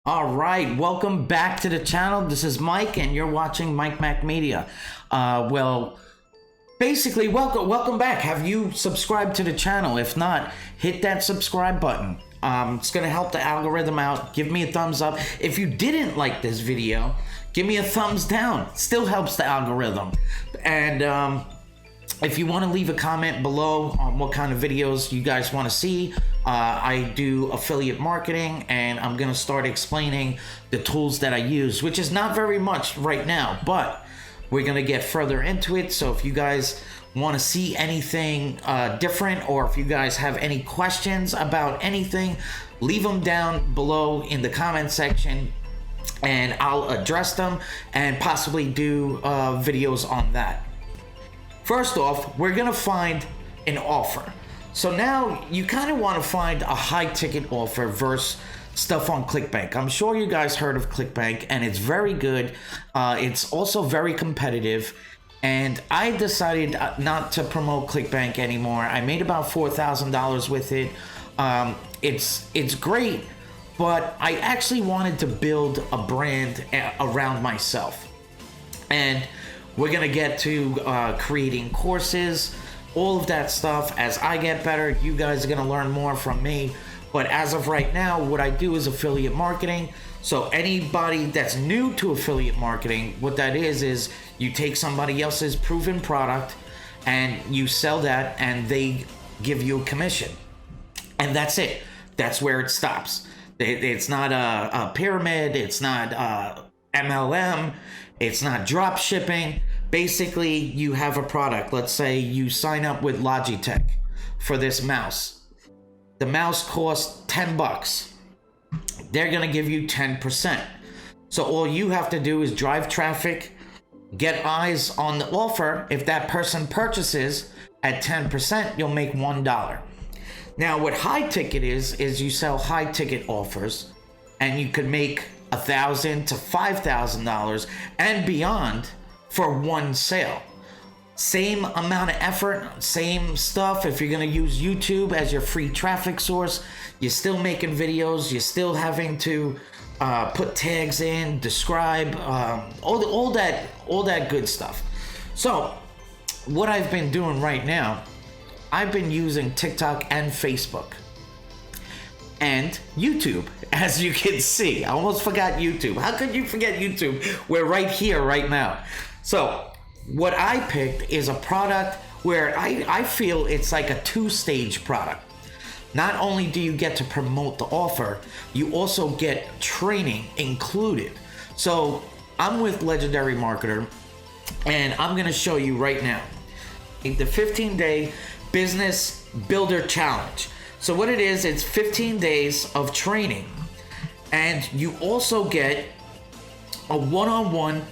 All right, welcome back to the channel. This is Mike, and you're watching Mike Mac Media. Basically, welcome back. Have you subscribed to the channel? If not, hit that subscribe button. It's gonna help the algorithm out. Give me a thumbs up. If you didn't like this video, give me a thumbs down. Still helps the algorithm. And if you want to leave a comment below on what kind of videos you guys want to see, I do affiliate marketing, and I'm going to start explaining the tools that I use, which is not very much right now, but we're going to get further into it. So if you guys want to see anything different, or if you guys have any questions about anything, leave them down below in the comment section, and I'll address them and possibly do videos on that. First off, we're gonna find an offer. So now you kind of want to find a high ticket offer versus stuff on ClickBank. I'm sure you guys heard of ClickBank, and it's very good. It's also very competitive, and I decided not to promote ClickBank anymore. I made about $4,000 with it. It's great, but I actually wanted to build a brand around myself. And we're gonna get to creating courses, all of that stuff. As I get better, you guys are gonna learn more from me. But as of right now, what I do is affiliate marketing. So anybody that's new to affiliate marketing, what that is you take somebody else's proven product and you sell that, and they give you a commission. And that's it. That's where it stops. It's not a pyramid. It's not MLM. It's not drop shipping. Basically, you have a product. Let's say you sign up with Logitech for this mouse. The mouse costs 10 bucks. They're going to give you 10%. So all you have to do is drive traffic, get eyes on the offer. If that person purchases at 10%, you'll make $1. Now, what high ticket is you sell high ticket offers, and you could make $1,000 to $5,000 and beyond for one sale. Same amount of effort, same stuff. If you're going to use YouTube as your free traffic source, you're still making videos, you're still having to put tags in, describe, all that good stuff. So what I've been doing right now, I've been using TikTok and Facebook and YouTube, as you can see. I almost forgot YouTube. How could you forget YouTube? We're right here, right now. So what I picked is a product where I feel it's like a two-stage product. Not only do you get to promote the offer, you also get training included. So I'm with Legendary Marketer, and I'm going to show you right now the 15-day business builder challenge. So what it is, it's 15 days of training, and you also get a one-on-one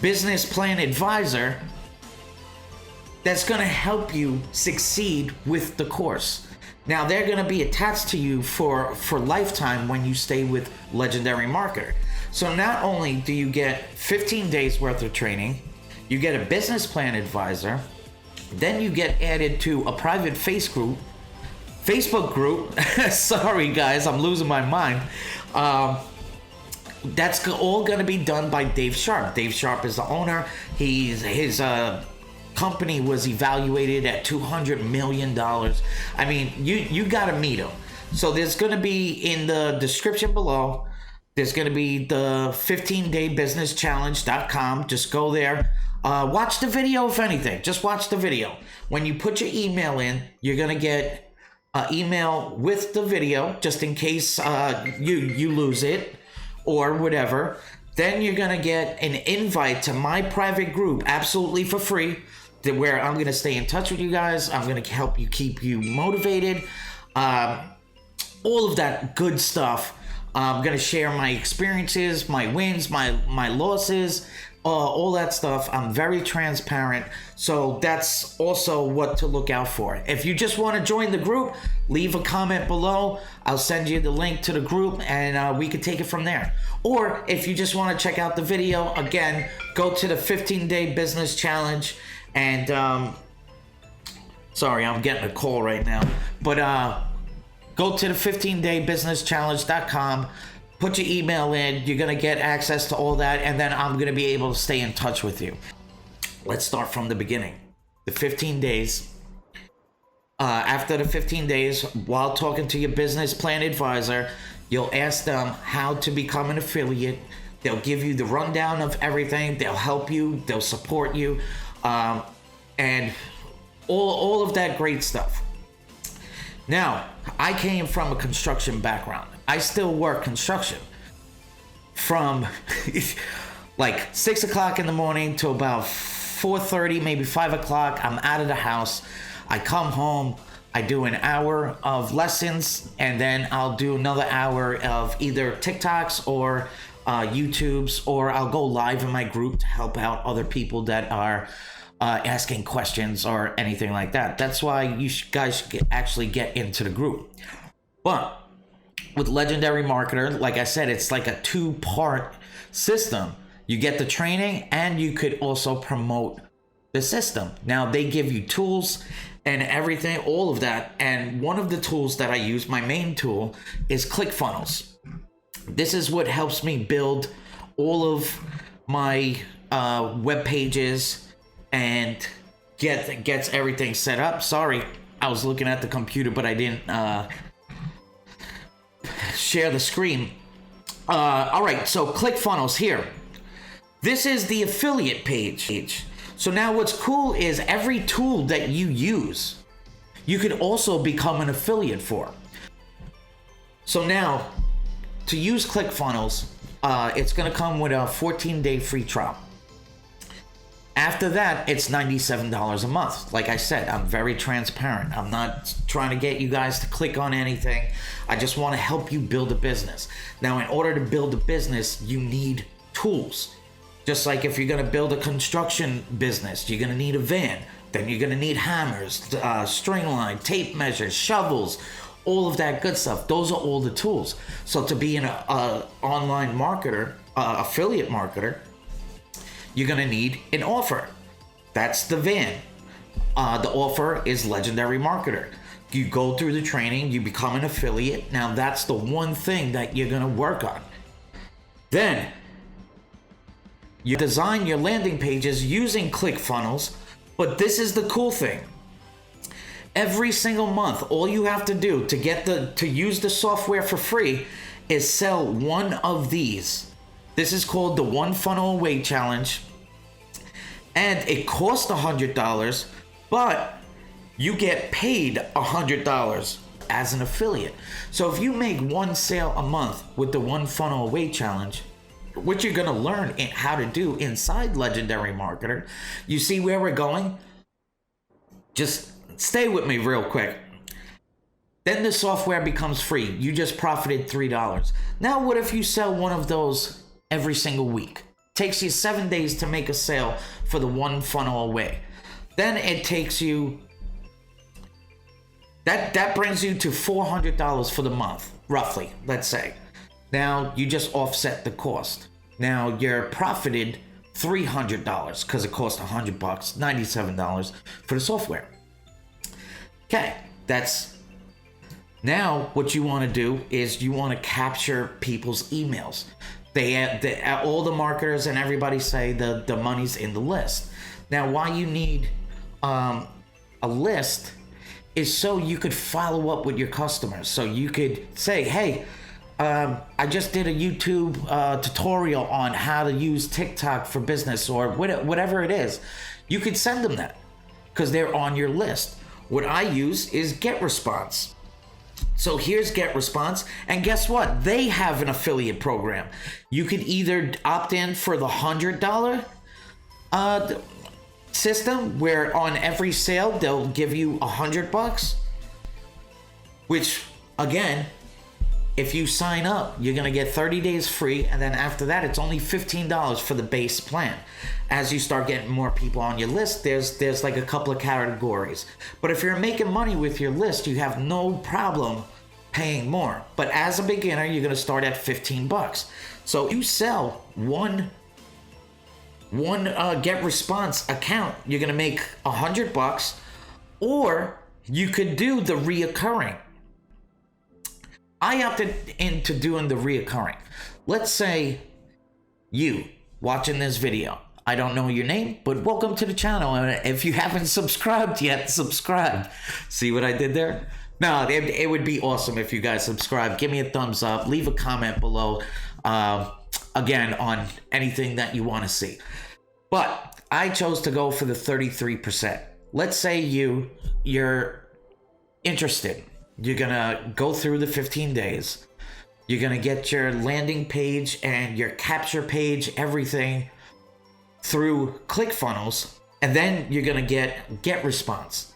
business plan advisor that's going to help you succeed with the course. Now, they're going to be attached to you for lifetime when you stay with Legendary Marketer. So not only do you get 15 days worth of training, you get a business plan advisor, then you get added to a private Facebook group. Sorry guys, I'm losing my mind. That's all going to be done by Dave Sharp. Dave Sharp is the owner. His company was evaluated at $200 million. I mean, you got to meet him. So there's going to be in the description below, there's going to be the 15daybusinesschallenge.com. Just go there. Watch the video, if anything. Just watch the video. When you put your email in, you're going to get an email with the video, just in case you lose it or whatever. Then you're going to get an invite to my private group absolutely for free, where I'm going to stay in touch with you guys. I'm going to help you, keep you motivated. All of that good stuff. I'm going to share my experiences, my wins, my losses, all that stuff. I'm very transparent. So that's also what to look out for. If you just want to join the group, leave a comment below. I'll send you the link to the group, and we can take it from there. Or if you just want to check out the video, again, go to the 15-day business challenge. And sorry, I'm getting a call right now. But go to the 15daybusinesschallenge.com. put your email in, you're gonna get access to all that, and then I'm gonna be able to stay in touch with you. Let's start from the beginning. The 15 days. After the 15 days, while talking to your business plan advisor, you'll ask them how to become an affiliate. They'll give you the rundown of everything. They'll help you. They'll support you. And all of that great stuff. Now, I came from a construction background. I still work construction. From like 6 o'clock in the morning to about 4:30, maybe 5 o'clock, I'm out of the house. I come home, I do an hour of lessons, and then I'll do another hour of either TikToks or YouTubes, or I'll go live in my group to help out other people that are asking questions or anything like that. That's why you guys should actually get into the group. But with Legendary Marketer, like I said, it's like a 2-part system. You get the training and you could also promote the system. Now they give you tools and everything, all of that. And one of the tools that I use, my main tool, is ClickFunnels. This is what helps me build all of my web pages and gets everything set up. Sorry, I was looking at the computer, but I didn't share the screen. All right, so ClickFunnels here. This is the affiliate page. So now what's cool is every tool that you use, you could also become an affiliate for. So now, to use ClickFunnels, it's gonna come with a 14-day free trial. After that, it's $97 a month. Like I said, I'm very transparent. I'm not trying to get you guys to click on anything. I just want to help you build a business. Now, in order to build a business, you need tools. Just like if you're going to build a construction business, you're going to need a van. Then you're going to need hammers, string line, tape measures, shovels, all of that good stuff. Those are all the tools. So to be an online marketer, affiliate marketer, you're gonna need an offer. That's the van. The offer is Legendary Marketer. You go through the training, you become an affiliate. Now that's the one thing that you're gonna work on. Then you design your landing pages using ClickFunnels, but this is the cool thing. Every single month, all you have to do to use the software for free is sell one of these. This is called the One Funnel Away Challenge. And it costs $100, but you get paid $100 as an affiliate. So if you make one sale a month with the One Funnel Away Challenge, which you're gonna learn how to do inside Legendary Marketer, you see where we're going? Just stay with me real quick. Then the software becomes free. You just profited $3. Now what if you sell one of those every single week? Takes you 7 days to make a sale for the One Funnel Away. Then it takes you, that brings you to $400 for the month, roughly, let's say. Now you just offset the cost. Now you're profited $300 because it cost $100, $97 for the software. Okay, that's, now what you want to do is you want to capture people's emails. All the marketers and everybody say the money's in the list. Now, why you need a list is so you could follow up with your customers. So you could say, hey, I just did a YouTube tutorial on how to use TikTok for business, or whatever it is. You could send them that because they're on your list. What I use is GetResponse. So here's GetResponse, and guess what? They have an affiliate program. You could either opt in for the $100 system, where on every sale they'll give you $100, which again, if you sign up, you're gonna get 30 days free, and then after that, it's only $15 for the base plan. As you start getting more people on your list, there's like a couple of categories. But if you're making money with your list, you have no problem paying more. But as a beginner, you're gonna start at $15. So you sell one GetResponse account, you're gonna make $100, or you could do the reoccurring. I opted into doing the reoccurring. Let's say you watching this video, I don't know your name, but welcome to the channel. And if you haven't subscribed yet, subscribe. See what I did there? No, it would be awesome if you guys subscribe. Give me a thumbs up. Leave a comment below, again, on anything that you want to see. But I chose to go for the 33%. Let's say you're interested. You're going to go through the 15 days. You're going to get your landing page and your capture page, everything through ClickFunnels. And then you're going to get response.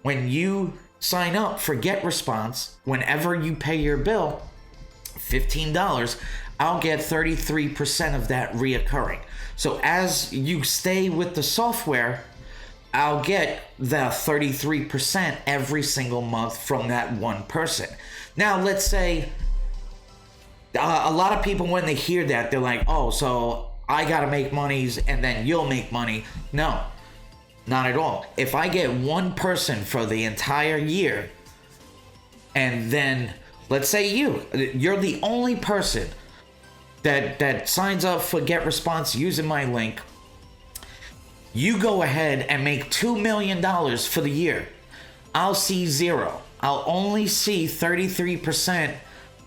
When you sign up for get response, whenever you pay your bill, $15, I'll get 33% of that reoccurring. So as you stay with the software, I'll get the 33% every single month from that one person. Now, let's say a lot of people, when they hear that, they're like, oh, so I got to make monies and then you'll make money. No, not at all. If I get one person for the entire year, and then let's say you're the only person that signs up for Get Response using my link, you go ahead and make $2 million for the year. I'll see zero. I'll only see 33%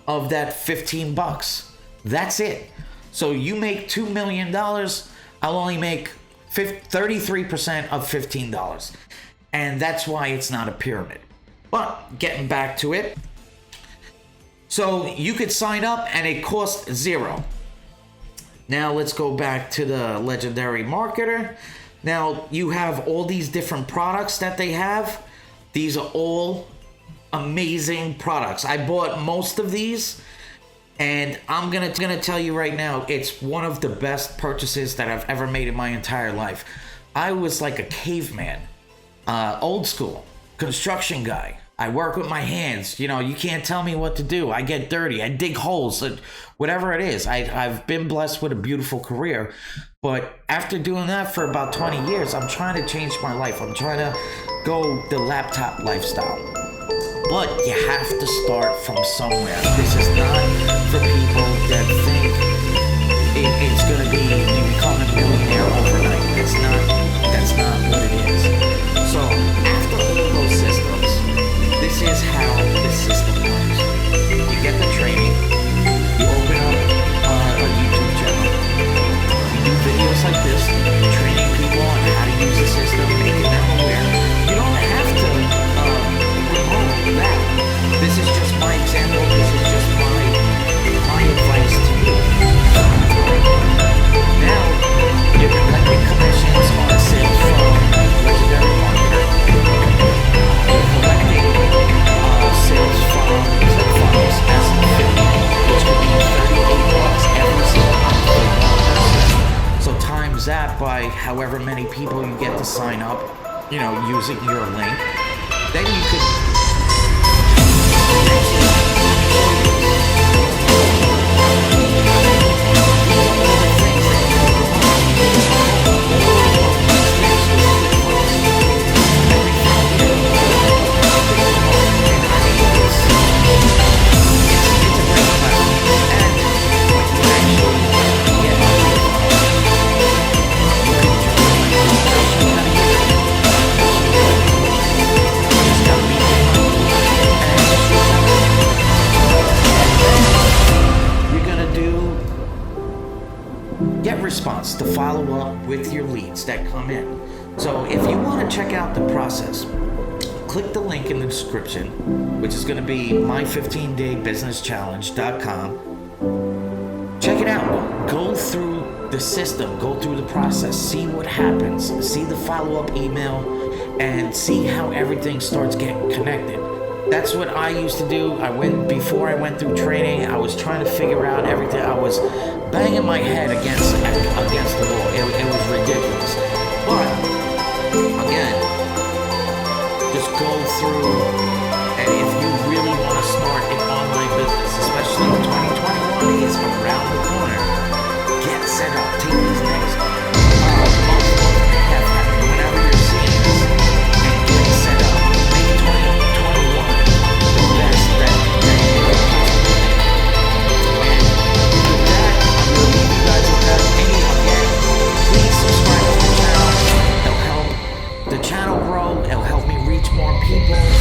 of that $15. That's it. So you make $2 million, I'll only make 33% of $15. And that's why it's not a pyramid. But getting back to it. So you could sign up and it costs zero. Now let's go back to the legendary marketer. Now you have all these different products that they have. These are all amazing products. I bought most of these, and I'm gonna tell you right now, it's one of the best purchases that I've ever made in my entire life. I was like a caveman, old school construction guy. I work with my hands. You know, you can't tell me what to do. I get dirty. I dig holes. Whatever it is. I've been blessed with a beautiful career. But after doing that for about 20 years, I'm trying to change my life. I'm trying to go the laptop lifestyle. But you have to start from somewhere. This is not for people that think it's going to be you become a millionaire overnight. That's not what it is. So after all those systems, this is how the system works. You get the training, you open up a YouTube channel, you do videos like this, training people on how to use the system, making them aware. You don't have to promote that. This is just my example. This is just my advice to you. Now, you're collecting commissions on sales from legendary marketer. You're collecting sales from ClickFunnels as an affiliate, which could be $38 every single month for one person. So times that by however many people you get to sign up, you know, using your link, then you could response to follow up with your leads that come in. So if you want to check out the process, click the link in the description, which is going to be my15daybusinesschallenge.com. Check it out. Go through the system, go through the process, see what happens, see the follow-up email, and see how everything starts getting connected. That's what I used to do. Before I went through training, I was trying to figure out everything. I was banging my head against the wall. It was ridiculous. But again, just go through, and if you really want to start an online business, especially 2021 is around the corner, get set up. Take these next month and a half, whenever you're seeing this, and get set up. Make 2021 the best that you possibly more people.